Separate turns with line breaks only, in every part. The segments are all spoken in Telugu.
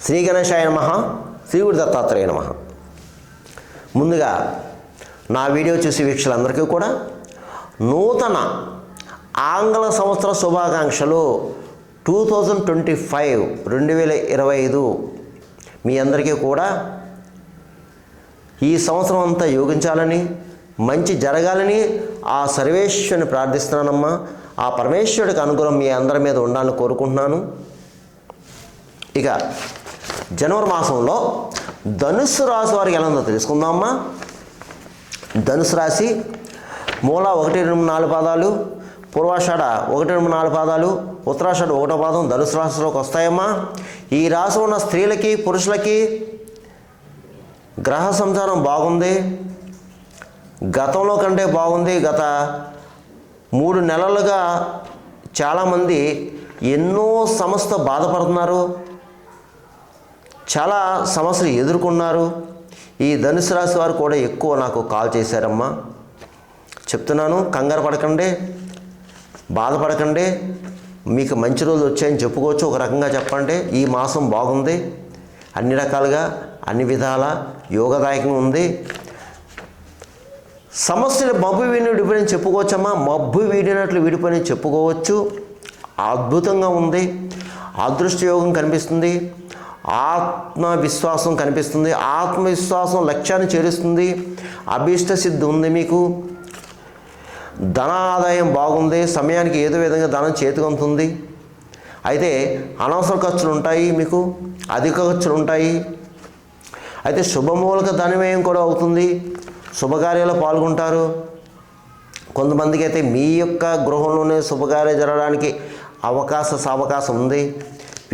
శ్రీ గణేశాయ నమః, శ్రీ గురు దత్తాత్రేయ నమః. ముందుగా నా వీడియో చూసి వీక్షకులందరికీ కూడా నూతన ఆంగ్ల సంవత్సర శుభాకాంక్షలు 2025 మీ అందరికీ కూడా ఈ సంవత్సరం అంతా యోగించాలని, మంచి జరగాలని ఆ సర్వేశ్వరుని ప్రార్థిస్తున్నానమ్మా. ఆ పరమేశ్వరుడికి అనుగ్రహం మీ అందరి మీద ఉండాలని కోరుకుంటున్నాను. ఇక జనవరి మాసంలో ధనుస్సు రాశి వారికి ఎలా ఉందో తెలుసుకుందామమ్మా. ధనుసు రాశి మూల 1, 2, 4 పాదాలు, పూర్వాషాఢ 1, 2, 4 పాదాలు, ఉత్తరాషాఢ 1వ పాదం ధనుసు రాశిలోకి వస్తాయమ్మా. ఈ రాశిలో ఉన్న స్త్రీలకి, పురుషులకి గ్రహ సంచారం బాగుంది. గతంలో కంటే బాగుంది. గత 3 నెలలుగా చాలామంది ఎన్నో సమస్యతో బాధపడుతున్నారు, చాలా సమస్యలు ఎదుర్కొన్నారు. ఈ ధనుసు రాశి వారు కూడా ఎక్కువ నాకు కాల్ చేశారమ్మా. చెప్తున్నాను, కంగారు పడకండి, బాధపడకండి. మీకు మంచి రోజులు వచ్చాయని చెప్పుకోవచ్చు. ఒక రకంగా చెప్పండి, ఈ మాసం బాగుంది, అన్ని రకాలుగా అన్ని విధాల యోగదాయకంగా ఉంది. సమస్యలు మబ్బు విడిపోయిన చెప్పుకోవచ్చమ్మా. మబ్బు వీడినట్లు విడిపోయిన చెప్పుకోవచ్చు. అద్భుతంగా ఉంది. అదృష్ట యోగం కనిపిస్తుంది, ఆత్మవిశ్వాసం కనిపిస్తుంది. ఆత్మవిశ్వాసం లక్ష్యాన్ని చేరుస్తుంది. అభీష్ట సిద్ధి ఉంది. మీకు ధన ఆదాయం బాగుంది. సమయానికి ఏదో విధంగా ధనం చేతికి అందుతుంది. అయితే అనవసర ఖర్చులు ఉంటాయి, మీకు అధిక ఖర్చులు ఉంటాయి. అయితే శుభమూలక ధనవ్యయం కూడా అవుతుంది. శుభకార్యాలు పాల్గొంటారు. కొంతమందికి అయితే మీ యొక్క గృహంలోనే శుభకార్యాలు జరగడానికి అవకాశం ఉంది.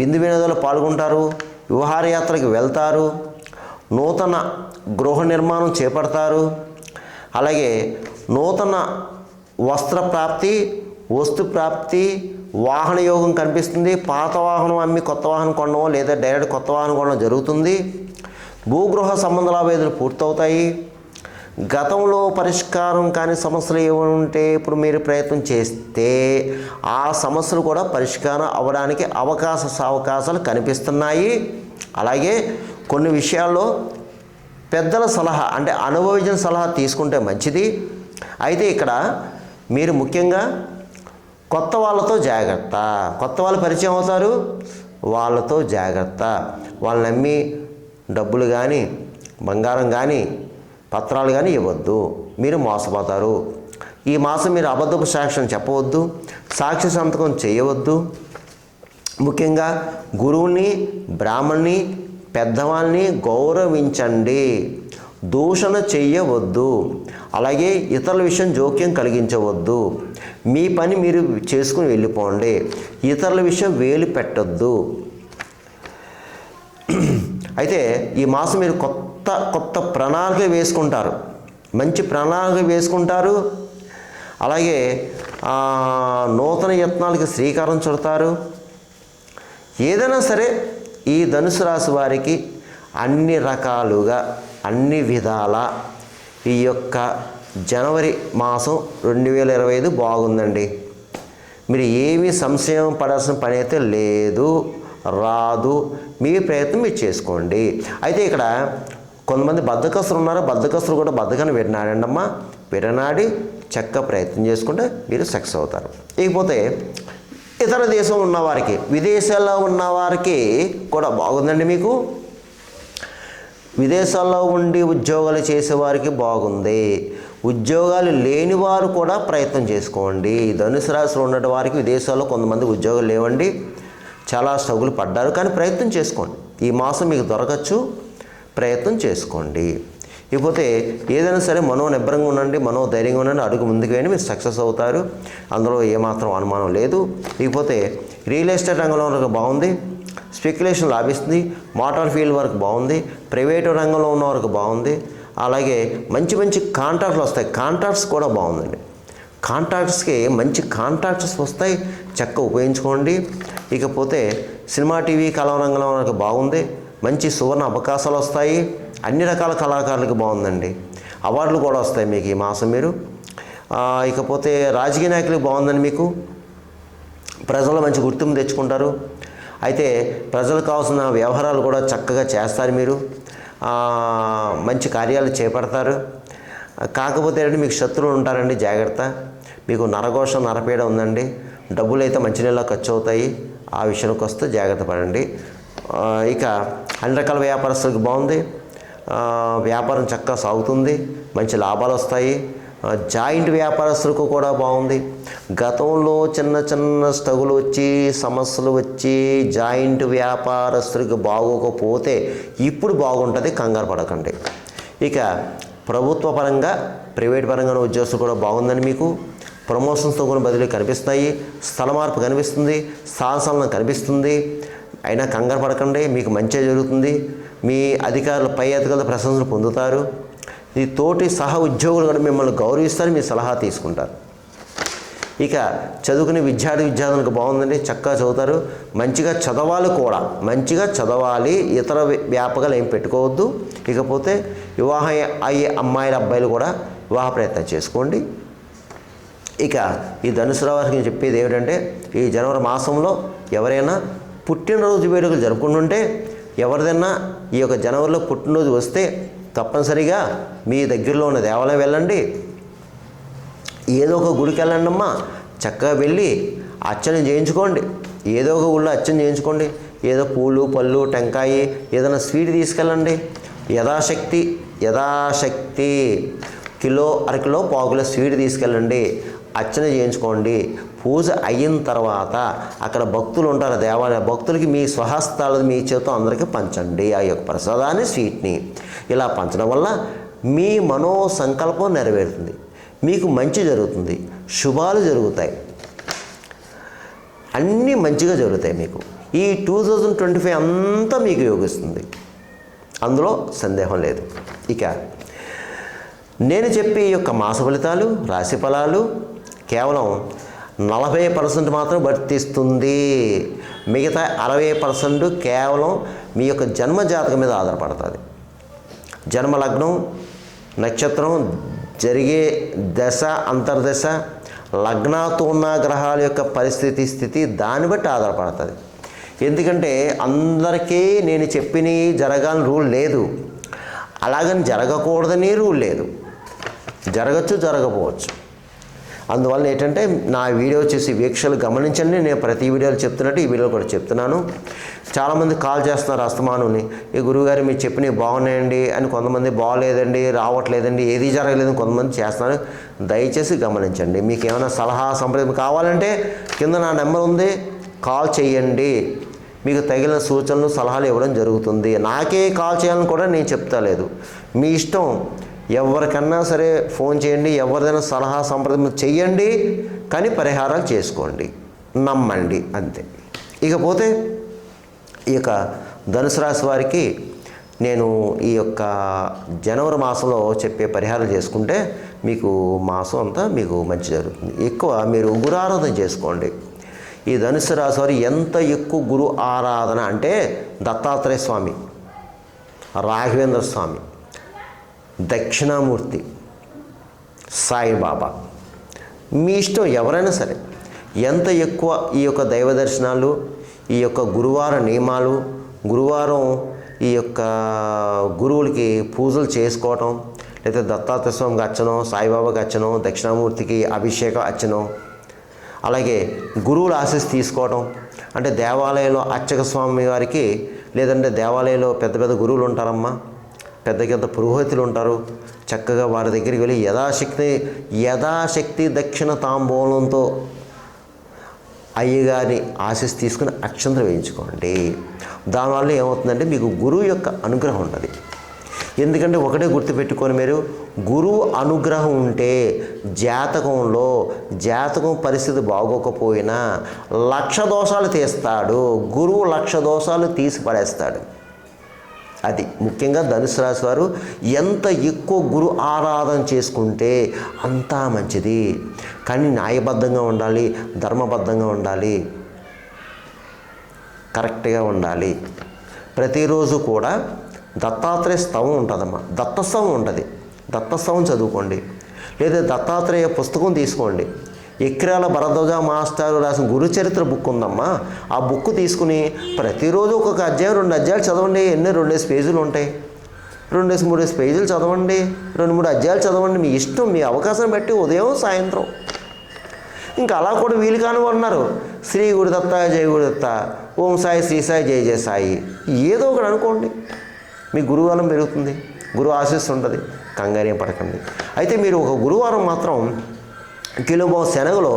విందు వినోదాలు పాల్గొంటారు. విహారయాత్రకి వెళ్తారు. నూతన గృహ నిర్మాణం చేపడతారు. అలాగే నూతన వస్త్ర ప్రాప్తి, వస్తు ప్రాప్తి, వాహన యోగం కనిపిస్తుంది. పాత వాహనం అమ్మి కొత్త వాహనం కొనడం లేదా డైరెక్ట్ కొత్త వాహనం కొనడం జరుగుతుంది. భూగృహ సంబంధ లాభాలు పూర్తవుతాయి. గతంలో పరిష్కారం కాని సమస్యలు ఏమైనా ఉంటే ఇప్పుడు మీరు ప్రయత్నం చేస్తే ఆ సమస్యలు కూడా పరిష్కారం అవ్వడానికి అవకాశాలు కనిపిస్తున్నాయి. అలాగే కొన్ని విషయాల్లో పెద్దల సలహా, అంటే అనుభవజ్ఞ సలహా తీసుకుంటే మంచిది. అయితే ఇక్కడ మీరు ముఖ్యంగా కొత్త వాళ్ళతో జాగ్రత్త. కొత్త వాళ్ళు పరిచయం అవుతారు, వాళ్ళతో జాగ్రత్త. వాళ్ళని నమ్మి డబ్బులు కానీ, బంగారం కానీ, పత్రాలు కానీ ఇవ్వద్దు, మీరు మోసపోతారు. ఈ మాసం మీరు అబద్ధపు సాక్ష్యం చెప్పవద్దు, సాక్షి సంతకం చేయవద్దు. ముఖ్యంగా గురువుని, బ్రాహ్మణ్ణి, పెద్దవాళ్ళని గౌరవించండి, దూషణ చెయ్యవద్దు. అలాగే ఇతరుల విషయం జోక్యం కలిగించవద్దు. మీ పని మీరు చేసుకుని వెళ్ళిపోండి. ఇతరుల విషయం వేలు పెట్టద్దు. అయితే ఈ మాసం మీరు కొత్త ప్రణాళిక వేసుకుంటారు, మంచి ప్రణాళిక వేసుకుంటారు. అలాగే నూతన యత్నాలకి శ్రీకారం చుడతారు. ఏదైనా సరే ఈ ధనుసు రాశి వారికి అన్ని రకాలుగా, అన్ని విధాల ఈ యొక్క జనవరి మాసం 2025 బాగుందండి. మీరు ఏమీ సంశయం పడాల్సిన పని అయితే లేదు, రాదు. మీ ప్రయత్నం మీరు చేసుకోండి. అయితే ఇక్కడ కొంతమంది బద్ధకస్తులు ఉన్నారు. బద్ధకస్తులు కూడా బద్ధకాన్ని విడనాడండి అమ్మా. విడనాడి చక్కగా ప్రయత్నం చేసుకుంటే మీరు సక్సెస్ అవుతారు. ఇకపోతే ఇతర దేశం ఉన్నవారికి, విదేశాల్లో ఉన్నవారికి కూడా బాగుందండి. మీకు విదేశాల్లో ఉండి ఉద్యోగాలు చేసేవారికి బాగుంది. ఉద్యోగాలు లేని వారు కూడా ప్రయత్నం చేసుకోండి. ధనుసు రాశిలో ఉన్న వారికి విదేశాల్లో కొంతమంది ఉద్యోగాలు లేవండి, చాలా స్ట్రగుల్ పడ్డారు. కానీ ప్రయత్నం చేసుకోండి. ఈ మాసం మీకు దొరకచ్చు, ప్రయత్నం చేసుకోండి. ఇకపోతే ఏదైనా సరే మనోనిబ్బరంగా ఉండండి, మనోధైర్యంగా ఉండండి. అడుగు ముందుకు వేయండి, మీరు సక్సెస్ అవుతారు. అందులో ఏమాత్రం అనుమానం లేదు. ఇకపోతే రియల్ ఎస్టేట్ రంగంలో వరకు బాగుంది. స్పెక్యులేషన్ లాభిస్తుంది. మోటార్ ఫీల్డ్ వరకు బాగుంది. ప్రైవేటు రంగంలో ఉన్న వరకు బాగుంది. అలాగే మంచి కాంట్రాక్ట్లు వస్తాయి. కాంట్రాక్ట్స్ కూడా బాగుందండి. కాంట్రాక్ట్స్కి మంచి కాంట్రాక్ట్స్ వస్తాయి, చక్కగా ఉపయోగించుకోండి. ఇకపోతే సినిమా, టీవీ, కళారంగంలో వరకు బాగుంది. మంచి సువర్ణ అవకాశాలు వస్తాయి. అన్ని రకాల కళాకారులకు బాగుందండి. అవార్డులు కూడా వస్తాయి మీకు ఈ మాసం. మీరు ఇకపోతే రాజకీయ నాయకులకు బాగుందండి. మీకు ప్రజల్లో మంచి గుర్తింపు తెచ్చుకుంటారు. అయితే ప్రజలకు కావాల్సిన వ్యవహారాలు కూడా చక్కగా చేస్తారు. మీరు మంచి కార్యాలు చేపడతారు. కాకపోతే ఏంటంటే మీకు శత్రువులు ఉంటారండి, జాగ్రత్త. మీకు నరఘోష నరపీడ ఉందండి. డబ్బులు అయితే మంచినీళ్ళ ఖర్చు అవుతాయి. ఆ విషయానికి వస్తే జాగ్రత్త పడండి. ఇక అన్ని రకాల వ్యాపారస్తులకు బాగుంది. వ్యాపారం చక్కగా సాగుతుంది, మంచి లాభాలు వస్తాయి. జాయింట్ వ్యాపారస్తులకు కూడా బాగుంది. గతంలో చిన్న చిన్న స్ట్రగుల్ వచ్చి సమస్యలు వచ్చి జాయింట్ వ్యాపారస్తులకు బాగోకపోతే ఇప్పుడు బాగుంటుంది, కంగారు పడకండి. ఇక ప్రభుత్వ పరంగా ప్రైవేట్ పరంగా ఉద్యోగస్తులు కూడా బాగుందని మీకు ప్రమోషన్స్తో కూడా బదిలీ కనిపిస్తాయి. స్థల మార్పు కనిపిస్తుంది, స్థానసలనం కనిపిస్తుంది. అయినా కంగారు పడకండి, మీకు మంచిగా జరుగుతుంది. మీ అధికారులు, పై అధికారుల ప్రశంసలు పొందుతారు. ఈ తోటి సహ ఉద్యోగులు కూడా మిమ్మల్ని గౌరవిస్తారు, మీ సలహా తీసుకుంటారు. ఇక చదువుకునే విద్యార్థులకు బాగుందండి, చక్కగా చదువుతారు. మంచిగా చదవాలి కూడా, మంచిగా చదవాలి. ఇతర వ్యాపకాలు ఏం పెట్టుకోవద్దు. ఇకపోతే వివాహం అయ్యే అమ్మాయిల అబ్బాయిలు కూడా వివాహ ప్రయత్నం చేసుకోండి. ఇక ఈ ధనుసు రాశికి చెప్పేది ఏమిటంటే, ఈ జనవరి మాసంలో ఎవరైనా పుట్టినరోజు వేడుకలు జరుపుకుంటుంటే, ఎవరిదైనా ఈ యొక్క జనవరిలో పుట్టినరోజు వస్తే తప్పనిసరిగా మీ దగ్గరలో ఉన్న దేవాలయం వెళ్ళండి. ఏదో ఒక గుడికి వెళ్ళండి అమ్మా, చక్కగా వెళ్ళి అర్చన చేయించుకోండి. ఏదో ఒక ఊళ్ళో అర్చన చేయించుకోండి. ఏదో పూలు పళ్ళు టెంకాయ ఏదైనా స్వీట్ తీసుకెళ్ళండి. యథాశక్తి కిలో అరకిలో పావుకిలో స్వీట్ తీసుకెళ్ళండి, అర్చన చేయించుకోండి. పూజ అయిన తర్వాత అక్కడ భక్తులు ఉంటారు, దేవాలయ భక్తులకి మీ స్వహస్తాలు మీ చేతితో అందరికీ పంచండి ఆ యొక్క ప్రసాదాన్ని, స్వీట్ని. ఇలా పంచడం వల్ల మీ మనో సంకల్పం నెరవేరుతుంది, మీకు మంచి జరుగుతుంది, శుభాలు జరుగుతాయి, అన్నీ మంచిగా జరుగుతాయి. మీకు ఈ 2025 అంతా మీకు యోగిస్తుంది, అందులో సందేహం లేదు. ఇక నేను చెప్పే ఈ యొక్క మాస ఫలితాలు, రాశి ఫలాలు కేవలం 40% మాత్రం వర్తిస్తుంది. మిగతా 60% కేవలం మీ యొక్క జన్మ జాతకం మీద ఆధారపడుతుంది. జన్మ లగ్నం, నక్షత్రం, జరిగే దశ, అంతర్దశ, లగ్నాతో ఉన్న గ్రహాల యొక్క పరిస్థితి, స్థితి దాన్ని బట్టి ఆధారపడుతుంది. ఎందుకంటే అందరికీ నేను చెప్పినవి జరగాలని రూల్ లేదు, అలాగని జరగకూడదని రూల్ లేదు. జరగచ్చు, జరగకపోవచ్చు. అందువల్ల ఏంటంటే నా వీడియో చేసి వీక్షలు గమనించండి. నేను ప్రతి వీడియోలో చెప్తున్నట్టు ఈ వీడియోలో కూడా చెప్తున్నాను. చాలామంది కాల్ చేస్తున్నారు అస్తమానుని, ఈ గురువుగారు మీరు చెప్పినవి బాగున్నాయండి అని, కొంతమంది బాగోలేదండి, రావట్లేదండి, ఏది జరగలేదని కొంతమంది చేస్తున్నారు. దయచేసి గమనించండి. మీకు ఏమైనా సలహా సంప్రదింపు కావాలంటే కింద నా నెంబర్ ఉంది, కాల్ చేయండి. మీకు తగిన సూచనలు సలహాలు ఇవ్వడం జరుగుతుంది. నాకే కాల్ చేయాలని కూడా నేను చెప్తలేదు, మీ ఇష్టం. ఎవరికన్నా సరే ఫోన్ చేయండి, ఎవరిదైనా సలహా సంప్రదింపు చెయ్యండి, కానీ పరిహారాలు చేసుకోండి, నమ్మండి, అంతే. ఇకపోతే ఈ యొక్క ధనుసు రాశి వారికి నేను ఈ యొక్క జనవరి మాసంలో చెప్పే పరిహారాలు చేసుకుంటే మీకు మాసం అంతా మీకు మంచి జరుగుతుంది. ఎక్కువ మీరు గురు ఆరాధన చేసుకోండి. ఈ ధనుసు రాశి వారు ఎంత ఎక్కువ గురు ఆరాధన అంటే దత్తాత్రేయ స్వామి, రాఘవేంద్ర స్వామి, దక్షిణామూర్తి, సాయిబాబా, మీ ఇష్టం. ఎవరైనా సరే ఎంత ఎక్కువ ఈ యొక్క దైవ దర్శనాలు, ఈ యొక్క గురువార నియమాలు, గురువారం ఈ యొక్క గురువులకి పూజలు చేసుకోవటం, లేదా దత్తాత్రేయ స్వామికి అర్చనం, సాయిబాబాకి అర్చనం, దక్షిణామూర్తికి అభిషేకం అర్చనం, అలాగే గురువుల ఆశీస్సు తీసుకోవటం. అంటే దేవాలయంలో అర్చక స్వామి వారికి, లేదంటే దేవాలయంలో పెద్ద పెద్ద గురువులు ఉంటారమ్మా, పెద్ద పెద్ద పురోహితులు ఉంటారు. చక్కగా వారి దగ్గరికి వెళ్ళి యథాశక్తి దక్షిణ తాంబూలంతో అయ్యగారిని ఆశీస్సు తీసుకుని అక్షంతలు వేయించుకోండి. దానివల్ల ఏమవుతుందంటే మీకు గురువు యొక్క అనుగ్రహం ఉంటుంది. ఎందుకంటే ఒకటే గుర్తుపెట్టుకొని, మీరు గురువు అనుగ్రహం ఉంటే జాతకం పరిస్థితి బాగోకపోయినా 1,00,000 దోషాలు తీస్తాడు. గురువు 1,00,000 దోషాలు తీసి పడేస్తాడు. అది ముఖ్యంగా ధనుసు రాశి వారు ఎంత ఎక్కువ గురు ఆరాధన చేసుకుంటే అంతా మంచిది. కానీ న్యాయబద్ధంగా ఉండాలి, ధర్మబద్ధంగా ఉండాలి, కరెక్ట్గా ఉండాలి. ప్రతిరోజు కూడా దత్తాత్రేయ స్తవం ఉంటుందమ్మా, దత్తస్తవం ఉంటుంది. దత్తస్తవం చదువుకోండి, లేదా దత్తాత్రేయ పుస్తకం తీసుకోండి. ఎక్కిరాల భరద్వాజ మాస్టారు రాసిన గురు చరిత్ర బుక్ ఉందమ్మా. ఆ బుక్ తీసుకుని ప్రతిరోజు ఒక్కొక్క అధ్యాయం 2 అధ్యాయాలు చదవండి. 2 పేజీలు ఉంటాయి. 2-3 పేజీలు చదవండి. 2-3 అధ్యాయాలు చదవండి. మీ ఇష్టం, మీ అవకాశం బట్టి ఉదయం సాయంత్రం. ఇంకా అలా కూడా వీలు కాని ఉన్నారు. శ్రీ గురుదత్త, జయ గురుదత్త, ఓం సాయి, శ్రీ సాయి, జయ జయ సాయి, ఏదో ఒకటి అనుకోండి. మీ గురువారం పెరుగుతుంది, గురువు ఆశీస్సు ఉంటుంది. కంగారేం పడకండి. అయితే మీరు ఒక గురువారం మాత్రం కిలోబావు శనగలో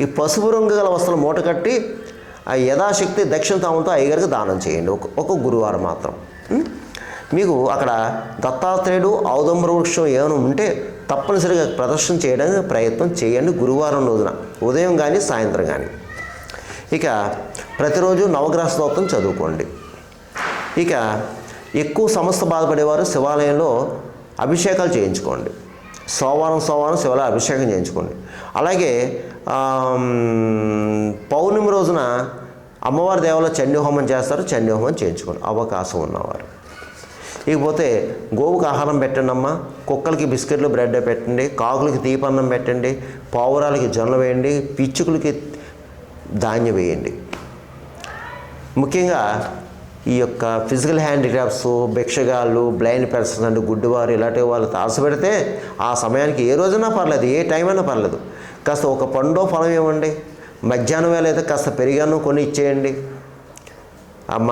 ఈ పసుపు రంగు గల వస్త్రం మూట కట్టి ఆ యథాశక్తి దక్షిణ తాముతో అయ్యగారికి దానం చేయండి. ఒక గురువారం మాత్రం. మీకు అక్కడ దత్తాత్రేయుడు, ఔదంబర వృక్షం ఏమైనా ఉంటే తప్పనిసరిగా ప్రదర్శన చేయడానికి ప్రయత్నం చేయండి గురువారం రోజున, ఉదయం కానీ సాయంత్రం కానీ. ఇక ప్రతిరోజు నవగ్రహ స్తోత్రం చదువుకోండి. ఇక ఎక్కువ సమస్య బాధపడేవారు శివాలయంలో అభిషేకాలు చేయించుకోండి. సోమవారం శివాలయం అభిషేకం చేయించుకోండి. అలాగే పౌర్ణమి రోజున అమ్మవారి దేవాలయంలో చండీ హోమం చేస్తారు, చండీ హోమం చేయించుకోండి అవకాశం ఉన్నవారు. ఇకపోతే గోవుకి ఆహారం పెట్టండి అమ్మ, కుక్కలకి బిస్కెట్లు బ్రెడ్ పెట్టండి, కాకులకి తీపన్నం పెట్టండి, పావురాలకి జొన్నలు వేయండి, పిచ్చుకలకి ధాన్యం వేయండి. ముఖ్యంగా ఈ యొక్క ఫిజికల్ హ్యాండిక్రాఫ్ట్స్, భిక్షగాళ్ళు, బ్లైండ్ పర్సన్స్ అంటే గుడ్డివారు ఇలాంటి వాళ్ళు తాసపెడితే ఆ సమయానికి ఏ రోజైనా పర్లేదు, ఏ టైం అయినా పర్లేదు, కాస్త ఒక పండో ఫలం ఇవ్వండి. మధ్యాహ్నం వేళ అయితే కాస్త పెరిగాను కొని ఇచ్చేయండి అమ్మ,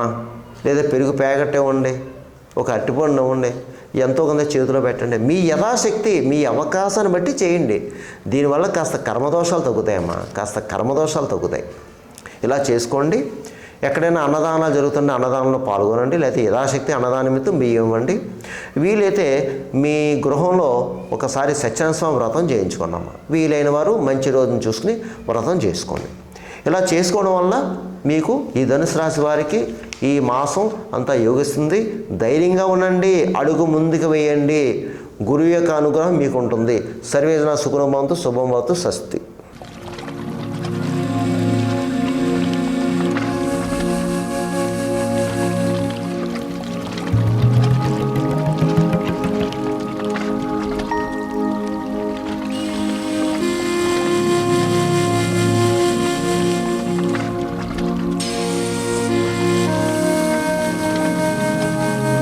లేదా పెరుగు ప్యాకెట్ ఇవ్వండి, ఒక అరటిపండు ఇవ్వండి, ఎంతో కొంత చేతిలో పెట్టండి. మీ యథాశక్తి, మీ అవకాశాన్ని బట్టి చేయండి. దీనివల్ల కాస్త కర్మదోషాలు తగ్గుతాయమ్మా, కాస్త కర్మదోషాలు తగ్గుతాయి. ఇలా చేసుకోండి. ఎక్కడైనా అన్నదానాలు జరుగుతుంటే అన్నదానంలో పాల్గొనండి, లేకపోతే యథాశక్తి అన్నదానం నిమిత్తం బియ్యం ఇవ్వండి. వీలైతే మీ గృహంలో ఒకసారి సత్యనారాయణ స్వామి వ్రతం చేయించుకున్నాము. వీలైన వారు మంచి రోజును చూసుకుని వ్రతం చేసుకోండి. ఇలా చేసుకోవడం వల్ల మీకు ఈ ధనుసు రాశి వారికి ఈ మాసం అంతా యోగిస్తుంది. ధైర్యంగా ఉండండి, అడుగు ముందుకు వేయండి. గురువు యొక్క అనుగ్రహం మీకు ఉంటుంది. సర్వేజన సుఖనోభవంతు, శుభం భవతు, స్వస్తి.